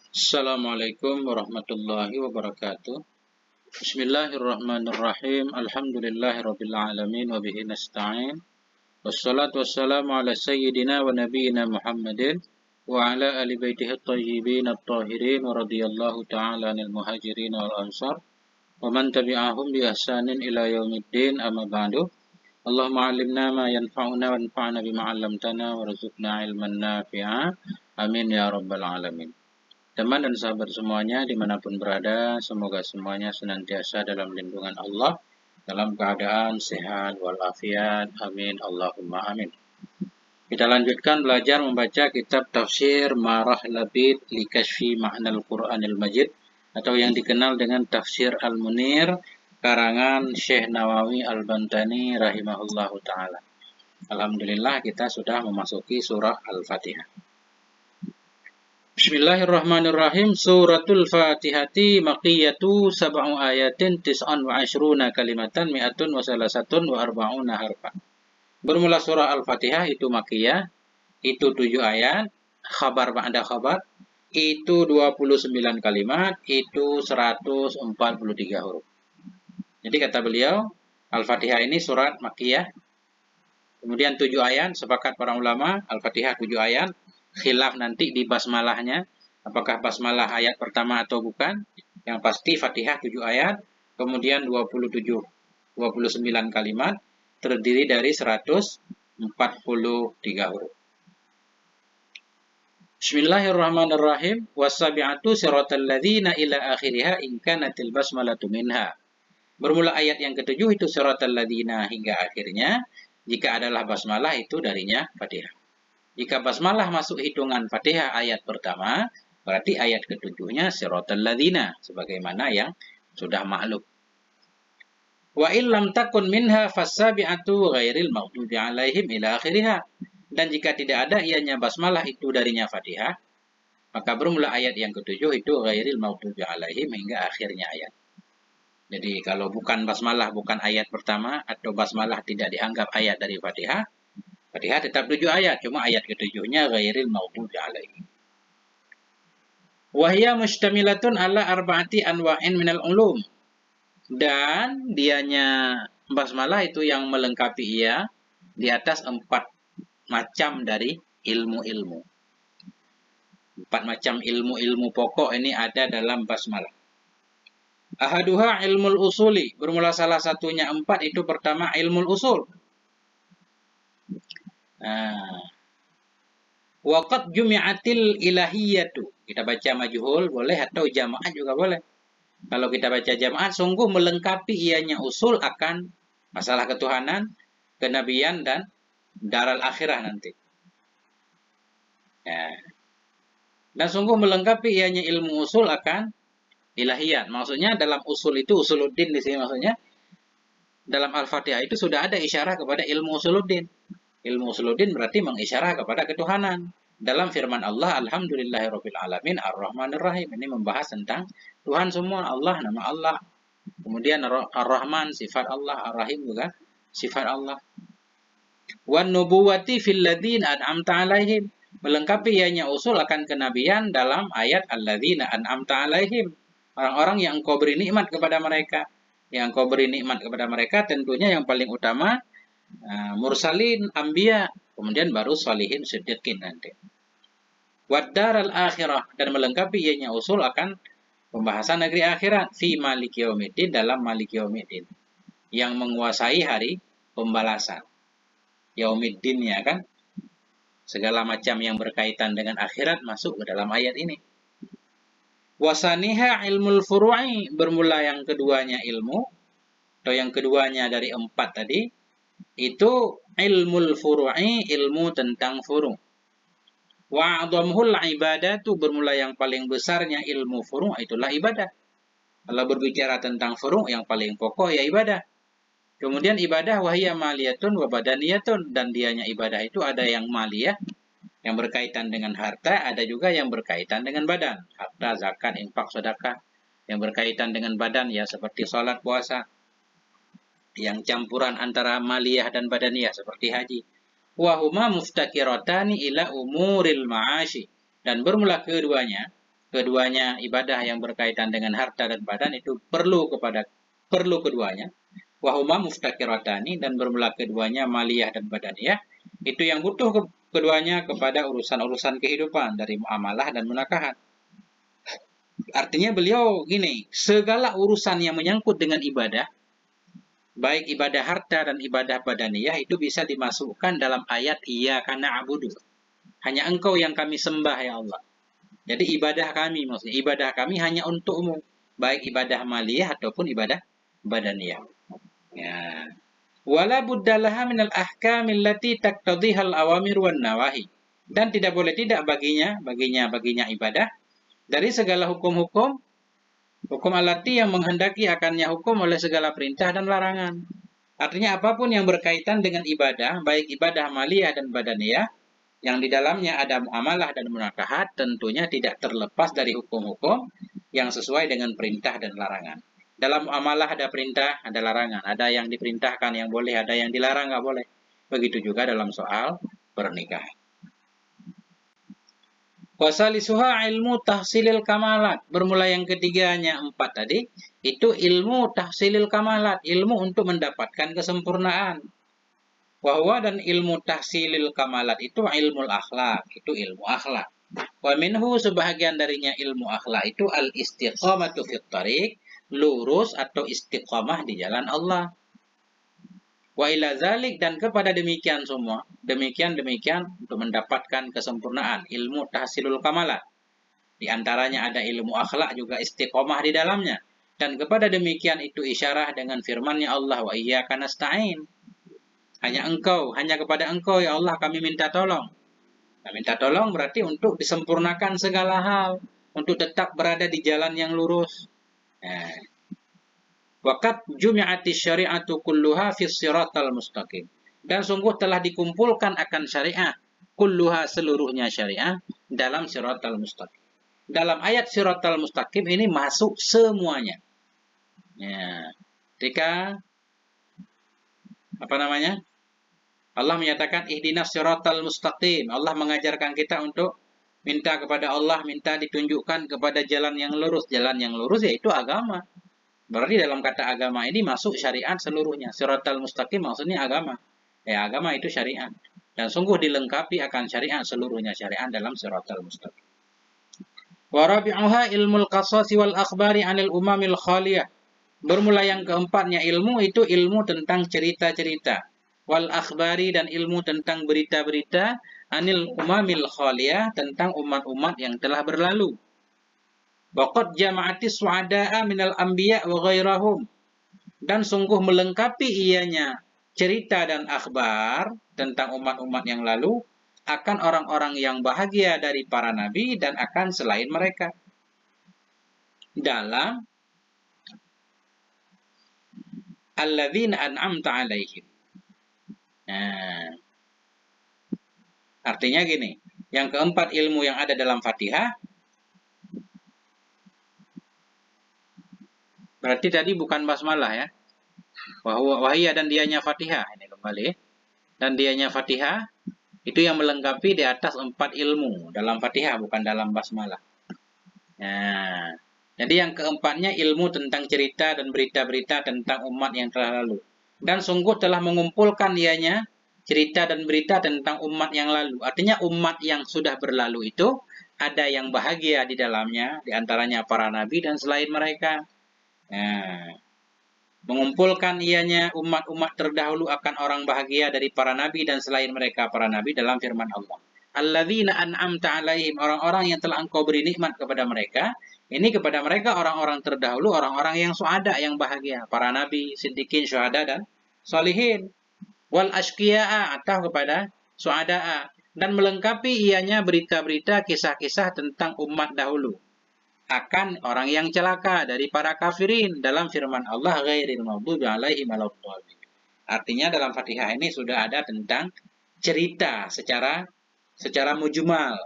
Assalamualaikum warahmatullahi wabarakatuh. Bismillahirrahmanirrahim. Alhamdulillahirabbil alamin wa bihi nasta'in. Wassalatu wassalamu ala sayyidina wa nabiyyina Muhammadin wa ala ali baitihi at-thayyibin at-tahirin wa radhiyallahu ta'ala 'anil muhajirin wal ansar wa man tabi'ahum bi ihsanin ila yaumiddin amma ba'du. Allahumma 'allimna ma yanfa'una wanfa'na bima 'allamtana warzuqna ilman nafi'a. Amin ya rabbal alamin. Teman dan sahabat semuanya dimanapun berada, semoga semuanya senantiasa dalam lindungan Allah, dalam keadaan sehat walafiat. Amin. Allahumma amin. Kita lanjutkan belajar membaca kitab tafsir Marah Labid li Kashfi Ma'nal Qur'anil Majid, atau yang dikenal dengan Tafsir Al-Munir, karangan Syekh Nawawi Al-Bantani rahimahullahu ta'ala. Alhamdulillah kita sudah memasuki surah Al-Fatihah. Bismillahirrahmanirrahim. Suratul Fatihati maqiyatu sab'u ayatin tis'an wa ashruna kalimatan mi'atun wa salasatun wa arba'una harfan. Bermula surah Al-Fatihah itu maqiyah, itu 7 ayat, khabar ba'da khabar, itu 29 kalimat, itu 143 huruf. Jadi kata beliau, Al-Fatihah ini surat maqiyah, kemudian 7 ayat, sepakat para ulama, Al-Fatihah 7 ayat, khilaf nanti di basmalahnya, apakah basmalah ayat pertama atau bukan. Yang pasti Fatihah 7 ayat, kemudian 29 kalimat, terdiri dari 143 huruf. Bismillahirrahmanirrahim. Wasabi'atu siratal ladzina ila akhiriha in kanatil basmalatu minha. Bermula ayat yang ketujuh itu siratal ladzina hingga akhirnya, jika adalah basmalah itu darinya Fatihah. Jika basmalah masuk hitungan Fatihah ayat pertama, berarti ayat ketujuhnya siratal ladzina, sebagaimana yang sudah maklum. Wa illam takun minha fasabi'atu ghairil maghdubi alaihim ila akhiriha. Dan jika tidak ada ianya basmalah itu darinya Fatihah, maka bermula ayat yang ketujuh itu ghairil maghdubi alaihim hingga akhirnya ayat. Jadi kalau bukan basmalah, bukan ayat pertama, atau basmalah tidak dianggap ayat dari Fatihah, Fatihah tetap 7 ayat, cuma ayat ketujuhnya ghairil maghdubi alaihim. Wahya mustamilatun ala arba'ati anwa'in minal ulum. Dan dianya basmalah itu yang melengkapi ia di atas 4 macam dari ilmu-ilmu. 4 macam ilmu-ilmu pokok ini ada dalam basmalah. Ahaduha ilmul usuli. Bermula salah satunya 4 itu pertama ilmul usul. Waqad jumi'atil ilahiyatu. Kita baca majhul boleh atau jamaah juga boleh. Kalau kita baca jamaah, sungguh melengkapi ianya usul akan masalah ketuhanan, kenabian, dan daral akhirah nanti. Ya. Dan sungguh melengkapi ianya ilmu usul akan ilahiyat. Maksudnya dalam usul itu, usuluddin di sini maksudnya, dalam Al-Fatihah itu sudah ada isyarah kepada ilmu usuluddin. Ilmu usuluddin berarti mengisyarah kepada ketuhanan. Dalam firman Allah, Alhamdulillahirabbil alamin ar-rahmanir-rahim. Ini membahas tentang Tuhan semua, Allah, nama Allah. Kemudian Ar-Rahman, sifat Allah, Ar-Rahim juga sifat Allah. Wan nubuwati fil ladzina an'amta alaihim. Melengkapi ianya usul akan kenabian dalam ayat alladzina an'amta alaihim. Orang-orang yang engkau beri nikmat kepada mereka. Yang engkau beri nikmat kepada mereka tentunya yang paling utama mursalin, anbiya, kemudian baru sholihin, siddiqin nanti. Wad-daral akhirah, dan melengkapi ianya usul akan pembahasan negeri akhirat, fi maliki yaumiddin, dalam maliki yaumiddin, yang menguasai hari pembalasan. Yaumiddin ya kan, segala macam yang berkaitan dengan akhirat masuk ke dalam ayat ini. Wasaniha ilmul furu'i. Bermula yang keduanya ilmu, atau yang keduanya dari 4 tadi, itu ilmul furu'i, ilmu tentang furu'. Wa'adhamul ibadatu. Bermula yang paling besarnya ilmu furu' itulah ibadah. Kalau berbicara tentang furu' yang paling pokok ya ibadah. Kemudian ibadah wahiyya maliyatun wa badaniyatun. Dan dianya ibadah itu ada yang maliyah, yang berkaitan dengan harta, ada juga yang berkaitan dengan badan. Harta, zakat, infak, sedekah. Yang berkaitan dengan badan ya seperti sholat, puasa. Yang campuran antara maliyah dan badaniyah seperti haji. Wahuma muftakiratani ila umuril ma'ashi. Dan bermula keduanya keduanya ibadah yang berkaitan dengan harta dan badan itu perlu keduanya. Wahuma muftakiratani, dan bermula keduanya maliyah dan badaniyah. Itu yang butuh keduanya kepada urusan-urusan kehidupan dari muamalah dan munakahat. Artinya beliau gini, segala urusan yang menyangkut dengan ibadah, baik ibadah harta dan ibadah badaniyah, itu bisa dimasukkan dalam ayat iyyaka na'budu. Hanya engkau yang kami sembah ya Allah. Jadi ibadah kami, maksudnya ibadah kami hanya untukmu, baik ibadah maliyah ataupun ibadah badaniyah. Ya. Wala buddalaha minal ahkamil lati taqtadihal awamir wan nawahi. Dan tidak boleh tidak baginya ibadah dari segala hukum alati yang menghendaki akannya hukum oleh segala perintah dan larangan. Artinya apapun yang berkaitan dengan ibadah, baik ibadah maliyah dan badaniyah, yang di dalamnya ada muamalah dan munakahat, tentunya tidak terlepas dari hukum-hukum yang sesuai dengan perintah dan larangan. Dalam muamalah ada perintah, ada larangan. Ada yang diperintahkan yang boleh, ada yang dilarang nggak boleh. Begitu juga dalam soal pernikahan. Wasalisuha ilmu tahsilil kamalat. Bermula yang ketiganya 4 tadi, itu ilmu tahsilil kamalat, ilmu untuk mendapatkan kesempurnaan. Wahwa, dan ilmu tahsilil kamalat itu ilmu akhlak, itu ilmu akhlak. Wa minhu, sebahagian darinya ilmu akhlak itu al-istiqamatu fit thariq, lurus atau istiqamah di jalan Allah. Wa ila zalik, dan kepada demikian semua, demikian untuk mendapatkan kesempurnaan, ilmu tahsilul kamalat. Di antaranya ada ilmu akhlak juga istiqamah di dalamnya. Dan kepada demikian itu isyarah dengan firman-Nya Allah, wa iyyaka nasta'in. Hanya kepada engkau ya Allah kami minta tolong. Nah, minta tolong berarti untuk disempurnakan segala hal, untuk tetap berada di jalan yang lurus. Waqad jumi'ati syari'atu kulluha fi siratal mustaqim. Dan sungguh telah dikumpulkan akan syariah, kulluha, seluruhnya syariah, dalam siratal mustaqim. Dalam ayat siratal mustaqim ini masuk semuanya. Ya. Ketika Allah menyatakan ihdinas siratal mustaqim. Allah mengajarkan kita untuk minta kepada Allah, minta ditunjukkan kepada jalan yang lurus. Jalan yang lurus yaitu agama. Berarti dalam kata agama ini masuk syariat seluruhnya. Siratal mustaqim maksudnya agama. Ya, agama itu syariat. Dan sungguh dilengkapi akan syariat seluruhnya, syariat dalam siratal mustaqim. Wa rabi'uha ilmul qasasi wal akhbari 'anil umamil khaliyah. Bermula yang keempatnya ilmu itu ilmu tentang cerita-cerita. Wal akhbari, dan ilmu tentang berita-berita, anil umamil khaliyah, tentang umat-umat yang telah berlalu. Waqad jama'atis su'ada'a minal anbiya wa ghairahum. Dan sungguh melengkapi ianya cerita dan akhbar tentang umat-umat yang lalu akan orang-orang yang bahagia dari para nabi dan akan selain mereka. Dalam alladzina an'amta 'alaihim. Nah, artinya gini, yang keempat ilmu yang ada dalam Fatihah, berarti tadi bukan basmalah ya. Wahia, dan dianya Fatihah, ini kembali. Dan dianya Fatihah, itu yang melengkapi di atas 4 ilmu dalam Fatihah, bukan dalam basmalah. Nah, jadi yang keempatnya ilmu tentang cerita dan berita-berita tentang umat yang telah lalu. Dan sungguh telah mengumpulkan dianya cerita dan berita tentang umat yang lalu. Artinya umat yang sudah berlalu itu ada yang bahagia di dalamnya, di antaranya para nabi dan selain mereka. Nah, mengumpulkan ianya umat-umat terdahulu akan orang bahagia dari para nabi dan selain mereka para nabi dalam firman Allah. Alladzina an'amta 'alaihim, orang-orang yang telah engkau beri nikmat kepada mereka. Ini kepada mereka orang-orang terdahulu, orang-orang yang suada, yang bahagia, para nabi, siddiqin, syuhada dan sholihin. Wal ashqiya'a, atau kepada suada'a, dan melengkapi ianya berita-berita, kisah-kisah tentang umat dahulu akan orang yang celaka dari para kafirin dalam firman Allah, ghairil maghdubi 'alaihim waladdallin. Artinya dalam Fatihah ini sudah ada tentang cerita secara mujmal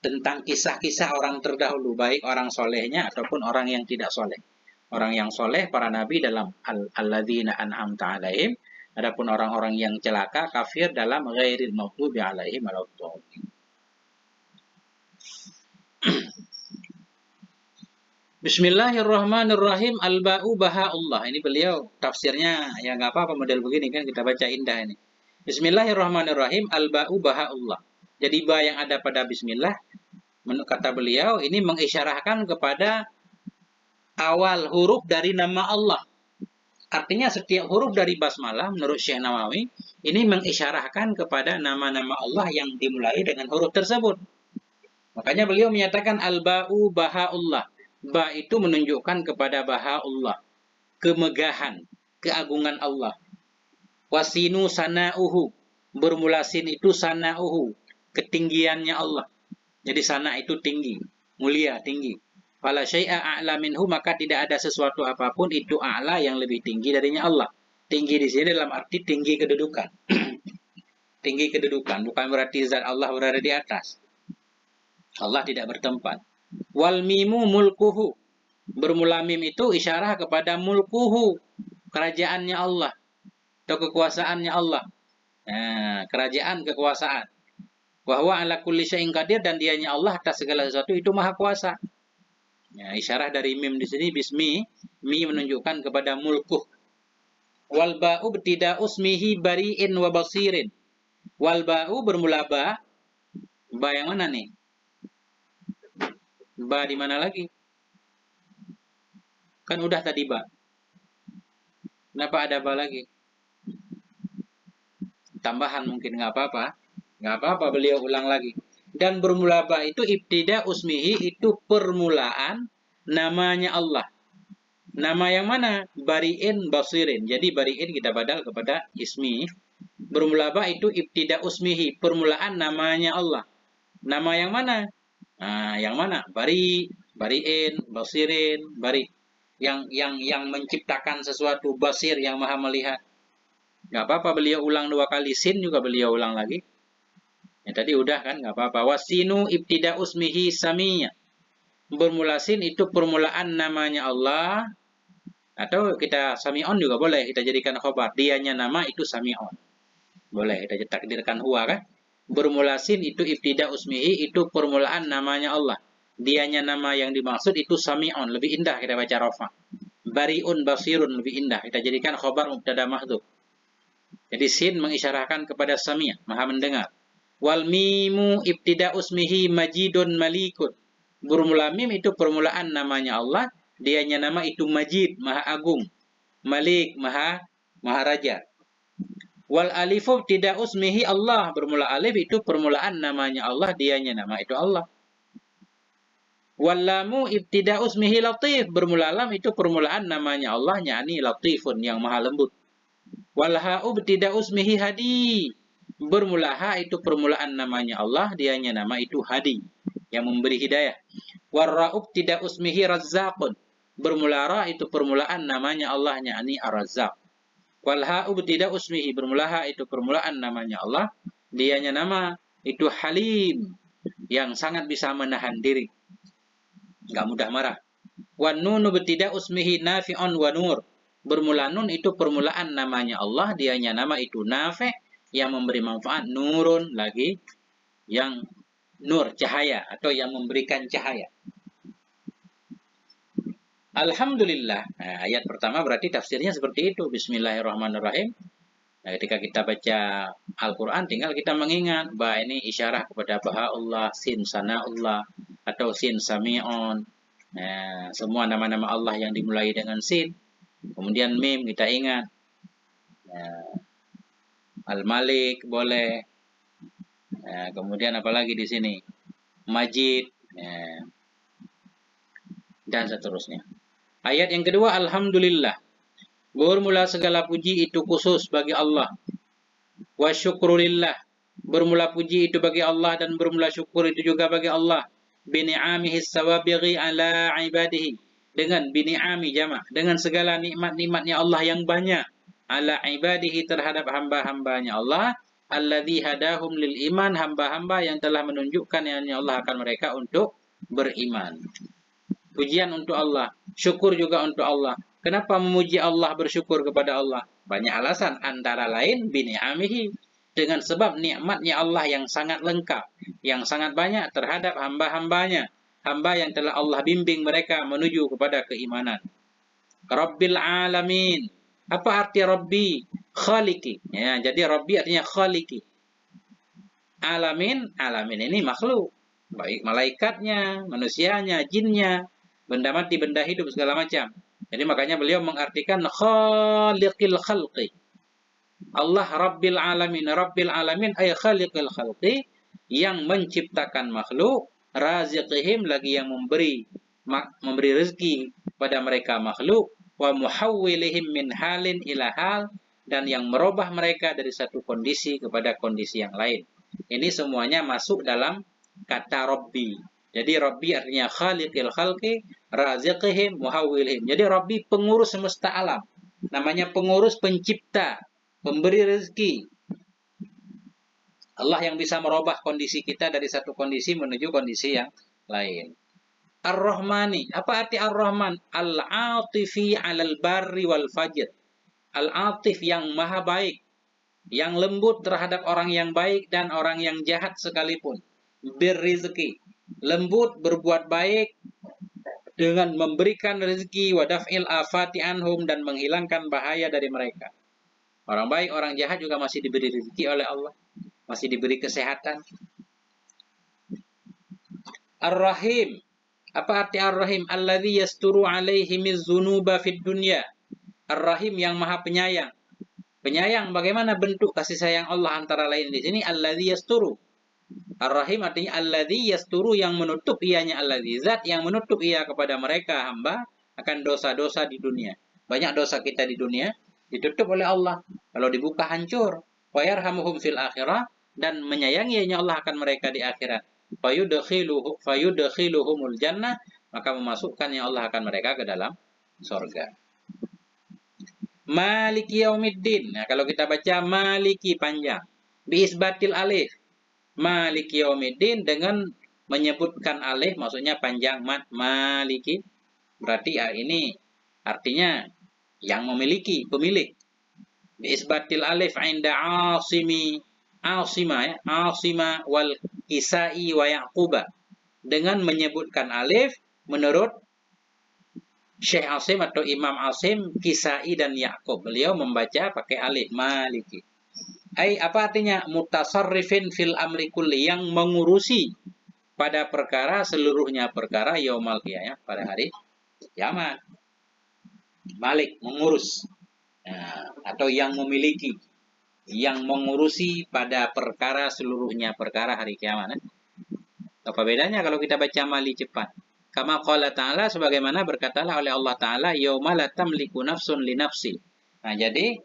tentang kisah-kisah orang terdahulu, baik orang solehnya ataupun orang yang tidak soleh. Orang yang soleh, para nabi dalam alladzina an'amta 'alaihim. Adapun orang-orang yang celaka, kafir dalam ghairil maghdubi 'alaihim waladdallin. Bismillahirrahmanirrahim. Al-ba'u baha'ullah. Ini beliau tafsirnya ya nggak apa-apa model begini kan kita baca indah ini. Bismillahirrahmanirrahim. Al-ba'u baha'ullah. Jadi ba yang ada pada bismillah menurut kata beliau ini mengisyarahkan kepada awal huruf dari nama Allah. Artinya setiap huruf dari basmalah menurut Syekh Nawawi ini mengisyarahkan kepada nama-nama Allah yang dimulai dengan huruf tersebut. Makanya beliau menyatakan al-ba'u baha'ullah. Ba itu menunjukkan kepada baha'ullah, kemegahan, keagungan Allah. Wasinu sana'uhu. Bermula sin itu sana'uhu, ketinggiannya Allah. Jadi sana itu tinggi, mulia, tinggi. Fala syai'a a'la minhu, maka tidak ada sesuatu apapun itu a'la yang lebih tinggi darinya Allah. Tinggi di sini dalam arti tinggi kedudukan. Tinggi kedudukan, bukan berarti zat Allah berada di atas. Allah tidak bertempat. Wal mimu mulkuhu. Bermula mim itu isyarah kepada mulkuhu, kerajaannya Allah atau kekuasaannya Allah. Nah, kerajaan, kekuasaan. Bahwa ala kulli syai'in qadir, dan dianya Allah atas segala sesuatu itu maha kuasa. Ya, isyarah dari mim di sini bismi, mi menunjukkan kepada mulkuh. Wal ba'u ibtida'u ismihi bari'in wa basirin. Wal ba'u bermula ba. Ba yang mana nih? Ba di mana lagi? Kan udah tadi ba. Kenapa ada ba lagi? Tambahan mungkin nggak apa-apa. Nggak apa-apa beliau ulang lagi. Dan bermula ba itu ibtida usmihi, itu permulaan namanya Allah. Nama yang mana? Bari'in basirin. Jadi bari'in kita badal kepada ismi. Bermula ba itu ibtida usmihi, permulaan namanya Allah. Nama yang mana? Nah, yang mana? Bari'in, basirin, bari. Yang menciptakan sesuatu, basir yang maha melihat. Nggak apa-apa beliau ulang 2 kali, sin juga beliau ulang lagi. Ya, tadi udah kan, nggak apa-apa. Wasinu ibtida usmihi samiyya. Bermula sin itu permulaan namanya Allah. Atau kita sami'on juga boleh, kita jadikan khobar. Dianya nama itu sami'on. Boleh, kita takdirkan huwa kan. Bermula sin itu ibtida usmihi, itu permulaan namanya Allah. Dianya nama yang dimaksud itu sami'on. Lebih indah kita baca rafa. Bari'un basirun lebih indah. Kita jadikan khobar mubtada mahdhuf. Jadi sin mengisyarahkan kepada sami', maha mendengar. Wal mimu ibtida usmihi majidun malikun. Bermula mim itu permulaan namanya Allah. Dianya nama itu majid, maha agung. Malik, maha raja. Wal alifu ibtida usmihi Allah. Bermula alif itu permulaan namanya Allah. Dianya nama itu Allah. Wal lamu ibtida usmihi latif. Bermula lam itu permulaan namanya Allah. Yani latifun, yang maha lembut. Wal ha'u ibtida usmihi hadi. Bermula ha itu permulaan namanya Allah, dianya nama itu hadi, yang memberi hidayah. Warra'ub tidak usmihi razzaqun. Bermula ra itu permulaan namanya Allah, yakni ar-razzaq. Wal ha'ub tidak usmihi, bermula ha itu permulaan namanya Allah, dianya nama itu halim, yang sangat bisa menahan diri, nggak mudah marah. Wan nunu tidak usmihi nafi'un wa nur. Bermula nun itu permulaan namanya Allah, dianya nama itu nafi', yang memberi manfaat, nurun lagi, yang nur, cahaya, atau yang memberikan cahaya. Alhamdulillah. Nah, ayat pertama berarti tafsirnya seperti itu. Bismillahirrahmanirrahim. Nah, ketika kita baca Al-Quran, tinggal kita mengingat bahwa ini isyarah kepada Baha'ullah, sin sana'ullah, atau sin sami'on. Nah, semua nama-nama Allah yang dimulai dengan sin. Kemudian mim kita ingat. Nah, Al-Malik boleh. Nah, kemudian apalagi di sini? Majid. Nah, dan seterusnya. Ayat yang kedua, Alhamdulillah. Bermula segala puji itu khusus bagi Allah. Wa syukrulillah. Bermula puji itu bagi Allah dan bermula syukur itu juga bagi Allah. Bini'amihi sawabighi ala ibadihi. Dengan bini'ami jamak. Dengan segala nikmat-nikmatnya Allah yang banyak. Ala ibadihi terhadap hamba-hambanya Allah. Alladhi hadahum lil iman. Hamba-hamba yang telah menunjukkan yang Allah akan mereka untuk beriman. Pujian untuk Allah. Syukur juga untuk Allah. Kenapa memuji Allah, bersyukur kepada Allah? Banyak alasan, antara lain bini'amihi, dengan sebab nikmatnya Allah yang sangat lengkap, yang sangat banyak terhadap hamba-hambanya. hamba yang telah Allah bimbing mereka menuju kepada keimanan. Rabbil alamin. Apa arti Rabbi? Khaliki. Ya, jadi Rabbi artinya Khaliki. Alamin, alamin ini makhluk. Baik malaikatnya, manusianya, jinnya, benda mati, benda hidup, segala macam. Jadi makanya beliau mengartikan khaliqil khalqi. Allah Rabbil alamin. Rabbil alamin ay khaliqil khalqi, yang menciptakan makhluk, raziqihim, lagi yang memberi rezeki pada mereka makhluk, wa muhawwilihim min halin ila hal, dan yang merubah mereka dari satu kondisi kepada kondisi yang lain. Ini semuanya masuk dalam kata Rabbi. Jadi Rabbi artinya khaliqil khalqi, raziqihim, muhawwilihim. Jadi Rabbi pengurus semesta alam. Namanya pengurus, pencipta, pemberi rezeki. Allah yang bisa merubah kondisi kita dari satu kondisi menuju kondisi yang lain. Ar-Rahmani. Apa arti Ar-Rahman? Al-Atifi 'alal barri wal fajr. Al-Atif, yang maha baik, yang lembut terhadap orang yang baik dan orang yang jahat sekalipun. Birrizki. Lembut, berbuat baik dengan memberikan rezeki, wa daf'il afati anhum, dan menghilangkan bahaya dari mereka. Orang baik, orang jahat juga masih diberi rezeki oleh Allah, masih diberi kesehatan. Ar-Rahim. Apa arti Ar-Rahim? Alladzi yasturu alaihimiz dzunuba fid dunya. Ar-Rahim, yang maha penyayang. Penyayang, bagaimana bentuk kasih sayang Allah antara lain di sini? Alladzi yasturu. Ar-Rahim artinya alladzi yasturu, yang menutup ianya, alladzi, zat yang menutup ia kepada mereka hamba akan dosa-dosa di dunia. Banyak dosa kita di dunia ditutup oleh Allah. Kalau dibuka hancur. Wa yarhamuhum fil akhirah, dan menyayanginya Allah akan mereka di akhirat. Fayudkhiluhumul jannah, maka memasukkannya Allah akan mereka ke dalam surga. Maliki yaumiddin. Nah, kalau kita baca maliki panjang, biisbatil alif. Maliki yaumiddin dengan menyebutkan alif, maksudnya panjang, mat, maliki. Berarti ya ini artinya yang memiliki, pemilik. Biisbatil alif inda asima, ya, asima wal kisai wa yaquba. Dengan menyebutkan alif menurut Syekh Asim atau Imam Asim, Kisai dan Yaqub. Beliau membaca pakai alif, maliki. Apa artinya? Mutasarrifin fil amri kulli, yang mengurusi pada perkara, seluruhnya perkara, yaumal qiyamah, pada hari kiamat. Malik, mengurus. Nah, atau yang memiliki, yang mengurusi pada perkara, seluruhnya perkara hari kiamat. Apa bedanya kalau kita baca mali cepat? Kama qala ta'ala, sebagaimana berkatalah oleh Allah Ta'ala, yauma la tamliku nafsun li nafsi. Nah, jadi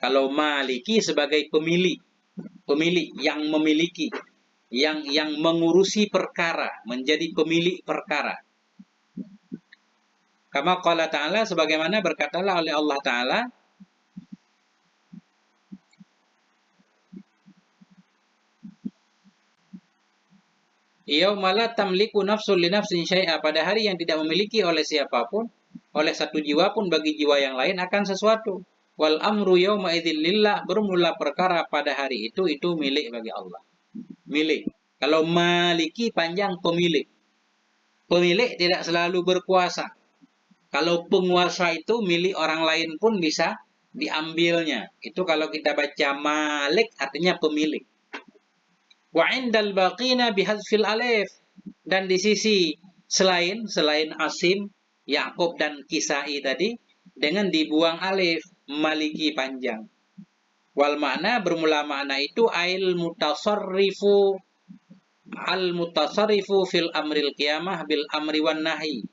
kalau maliki sebagai pemilik yang memiliki, yang mengurusi perkara, menjadi pemilik perkara. Kama qala ta'ala, sebagaimana berkatalah oleh Allah Ta'ala, yauma la tamliku nafsun li nafsin syai'a, pada hari yang tidak memiliki oleh siapapun, oleh satu jiwa pun bagi jiwa yang lain akan sesuatu. Wal amru yauma idzin lillah, bermula perkara pada hari itu milik bagi Allah. Milik. Kalau maliki panjang, pemilik. Pemilik tidak selalu berkuasa. Kalau penguasa itu milik orang lain pun bisa diambilnya. Itu kalau kita baca malik artinya pemilik. Wa indal baqina bihadzfil alif, dan di sisi selain Asim, Yaqub dan Kisai tadi dengan dibuang alif, maliki panjang. Wal makna, bermula makna itu al mutasarrifu fil amril qiyamah bil amri wan nahi,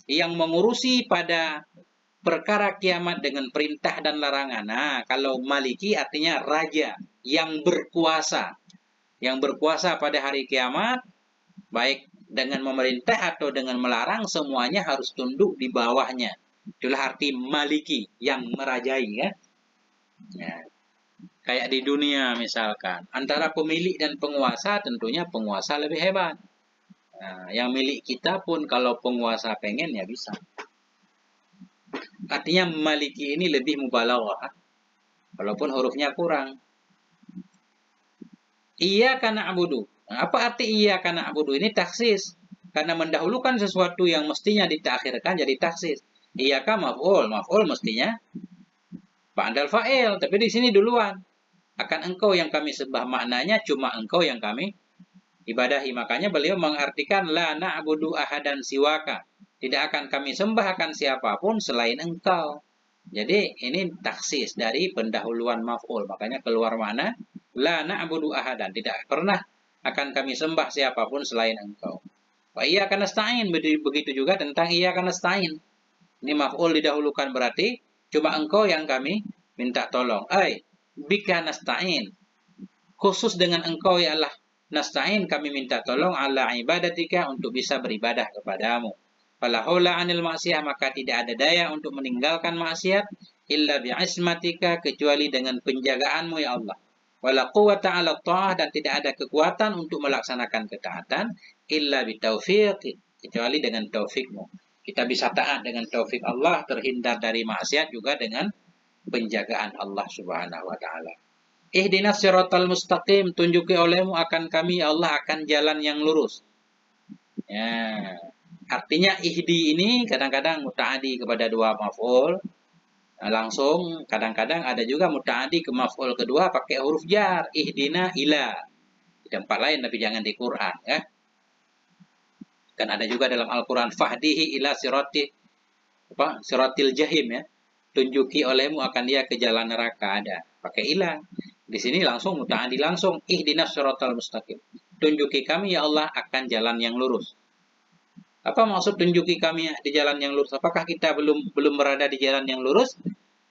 yang mengurusi pada perkara kiamat dengan perintah dan larangan. Nah, kalau maliki artinya raja yang berkuasa. Yang berkuasa pada hari kiamat, baik dengan memerintah atau dengan melarang, semuanya harus tunduk di bawahnya. Itulah arti maliki, yang merajai, ya. Ya. Kayak di dunia misalkan, antara pemilik dan penguasa, tentunya penguasa lebih hebat. Nah, yang milik kita pun kalau penguasa pengen ya bisa. Artinya maliki ini lebih mubalaghah, walaupun hurufnya kurang. Iyyaka na'budu. Apa arti iyyaka na'budu? Ini taksis. Karena mendahulukan sesuatu yang mestinya ditakhirkan jadi taksis. Iyaka maf'ul, maf'ul mestinya ba'dal fa'il, tapi di sini duluan. Akan engkau yang kami sembah, maknanya cuma engkau yang kami ibadahi. Makanya beliau mengartikan la na'budu ahadan siwaka. Tidak akan kami sembah akan siapapun selain engkau. Jadi ini taksis dari pendahuluan maf'ul. Makanya keluar makna la na'budu ahadan. Tidak pernah akan kami sembah siapapun selain engkau. Wa iyyaka nasta'in, begitu juga tentang iyyaka nasta'in. Ini maf'ul didahulukan berarti cuma engkau yang kami minta tolong. Bika nasta'in. Khusus dengan engkau ya Allah nasta'in, kami minta tolong ala ibadatika, untuk bisa beribadah kepadamu. Fala haula 'anil ma'siyah, maka tidak ada daya untuk meninggalkan maksiat illa bi'ismatika, kecuali dengan penjagaanmu ya Allah. Wala quwwata 'ala ta'ah, dan tidak ada kekuatan untuk melaksanakan ketaatan illa bitaufiq, kecuali dengan taufikmu. Kita bisa taat dengan taufik Allah, terhindar dari maksiat juga dengan penjagaan Allah Subhanahu wa taala. Ihdinas siratal mustaqim, tunjuki olehmu akan kami ya Allah akan jalan yang lurus. Ya. Artinya ihdi ini kadang-kadang muta'adi kepada dua maf'ul. Langsung kadang-kadang ada juga muta'adi ke maf'ul kedua pakai huruf jar, ihdina ila. Di tempat lain tapi jangan di Quran ya. Kan ada juga dalam Al-Quran fahdihi ila siratil jahim ya. Tunjuki olehmu akan dia ke jalan neraka, ada pakai ila. Di sini langsung muta'adi, langsung ihdinas siratal mustaqim. Tunjuki kami ya Allah akan jalan yang lurus. Apa maksud tunjuki kami di jalan yang lurus? Apakah kita belum berada di jalan yang lurus?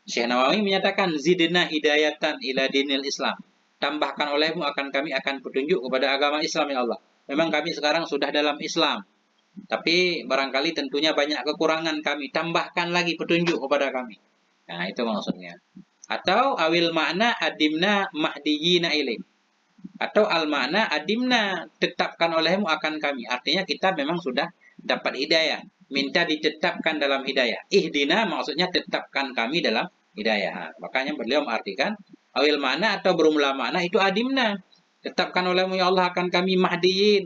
Syekh Nawawi menyatakan zidna hidayatan ila dinil Islam. Tambahkan olehmu akan kami akan petunjuk kepada agama Islam ya Allah. Memang kami sekarang sudah dalam Islam, tapi barangkali tentunya banyak kekurangan kami. Tambahkan lagi petunjuk kepada kami. Nah, itu maksudnya. Atau awil makna adimna mahdiyina ilaih. Atau al makna adimna, tetapkan olehmu akan kami. Artinya kita memang sudah dapat hidayah. Minta ditetapkan dalam hidayah. Ihdina maksudnya tetapkan kami dalam hidayah. Makanya beliau mengartikan awil makna atau bermula makna itu adimna. Tetapkan olehmu ya Allah akan kami mahdiyin.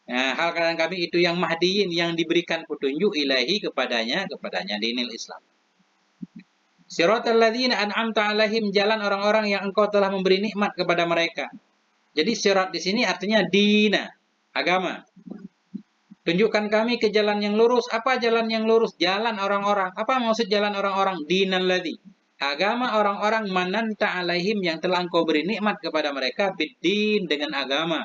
Nah, hal kalian kami itu yang mahdiyin, yang diberikan petunjuk ilahi kepadanya dinil Islam. Siratal ladzina an'amta alaihim, jalan orang-orang yang engkau telah memberi nikmat kepada mereka. Jadi sirat di sini artinya dina, agama. Tunjukkan kami ke jalan yang lurus. Apa jalan yang lurus? Jalan orang-orang. Apa maksud jalan orang-orang? Dinal ladzi, agama orang-orang mananta alaihim, yang telah engkau beri nikmat kepada mereka, biddin, dengan agama.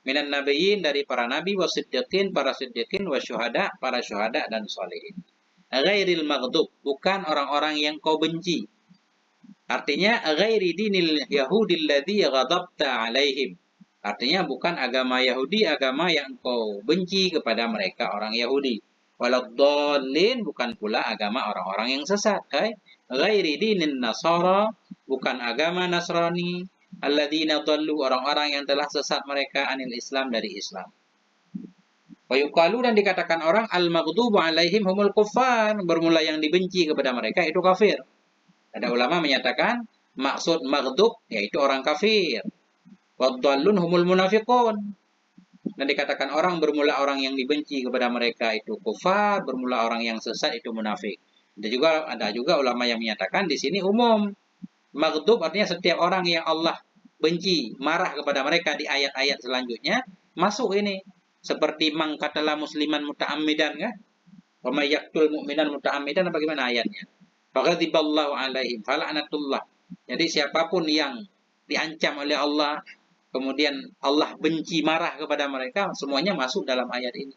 Minan nabiyyin, dari para nabi, wasiddiqin, para siddiqin, wasyuhada, para syuhada dan sholihin. Ghairil maghdub, bukan orang-orang yang kau benci. Artinya ghairi dinil yahudi alladzi ghadabta alaihim. Artinya bukan agama Yahudi, agama yang kau benci kepada mereka orang Yahudi. Waladdallin, bukan pula agama orang-orang yang sesat. Ghairi dinin nasara, bukan agama Nasrani. Alladzina dhallu, orang-orang yang telah sesat mereka anil Islam, dari Islam. Wa yuqalu, dan dikatakan orang al-maghdubu alaihim humul kuffar, bermula yang dibenci kepada mereka itu kafir. Ada ulama menyatakan maksud maghdub yaitu orang kafir. Wadhallun humul munafiqun. Dan dikatakan orang bermula orang yang dibenci kepada mereka itu kufar, bermula orang yang sesat itu munafik. Ada juga ulama yang menyatakan di sini umum. Maghdub artinya setiap orang yang Allah benci, marah kepada mereka di ayat-ayat selanjutnya masuk ini. Seperti man qatala musliman muta'ammidan kan? Wa may yaqtul mu'minan muta'ammidan, bagaimana ayatnya? Faghadiballahu alaihim fala'natullah. Jadi siapapun yang diancam oleh Allah, kemudian Allah benci, marah kepada mereka, semuanya masuk dalam ayat ini.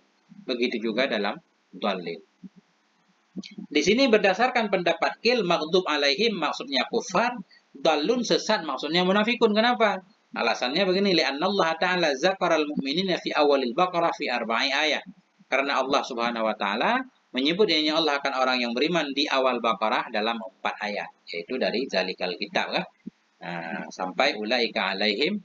Begitu juga dalam dhalil. Di sini berdasarkan pendapat Qil, maghdub alaihim maksudnya kufar, dhalun sesat maksudnya munafikun. Kenapa? Alasannya begini, li'anna Allah Ta'ala zakaral mu'minina fi awalil Baqarah fi arba'i ayat. Karena Allah Subhanahu wa taala menyebut dirinya Allah akan orang yang beriman di awal Baqarah dalam 4 ayat, yaitu dari zalikal kitab kan? Sampai ulaika alaihim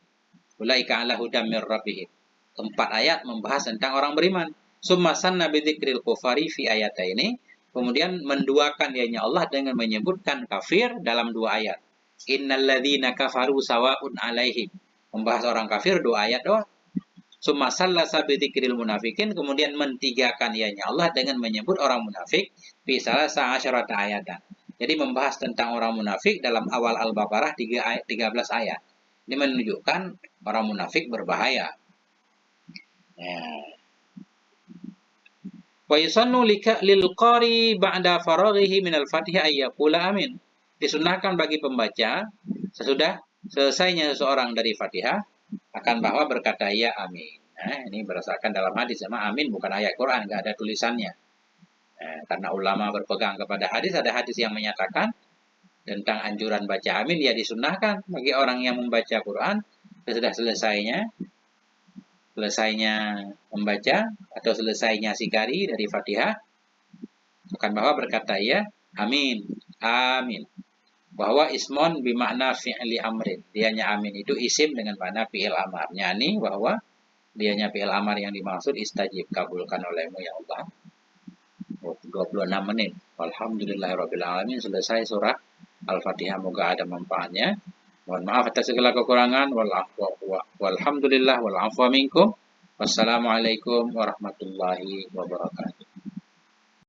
ulaika ala hudam mir rabbihim. 4 ayat membahas tentang orang beriman. Summa sanna bidzikril kufari fi ayataini, kemudian menduakan dirinya Allah dengan menyebutkan kafir dalam 2 ayat. Innal ladzina kafaru sawaun alaihim, membahas orang kafir 2 ayat doang. Summa sallasa bidzikril munafikin, kemudian mentigakan ianya Allah dengan menyebut orang munafik fi salasa asyarata ayatan. Jadi membahas tentang orang munafik dalam awal Al-Baqarah 13 ayat. Ini menunjukkan orang munafik berbahaya. Ya. Wa yusannu lil qari ba'da faraghihi minal Fatihah ayyaqula amin. Disunahkan bagi pembaca sesudah selesainya seseorang dari Fatihah akan bahwa berkata ya amin. Ini berdasarkan dalam hadis, sama amin bukan ayat Quran, nggak ada tulisannya. Karena ulama berpegang kepada hadis, ada hadis yang menyatakan tentang anjuran baca amin, ya disunahkan bagi orang yang membaca Quran sesudah selesainya membaca atau selesainya sikari dari Fatihah akan bahwa berkata ya amin, amin. Bahwa ismon bimakna fi'li amrin, dianya amin itu isim dengan makna fi'il amar. Yani bahwa dianya fi'il amar yang dimaksud istajib, kabulkan olehmu ya Allah. 26 menit. Alhamdulillahirabbil alamin, selesai surah Al-Fatihah. Moga ada manfaatnya. Mohon maaf atas segala kekurangan. Walhamdulillah wal afwa minkum. Wassalamualaikum warahmatullahi wabarakatuh.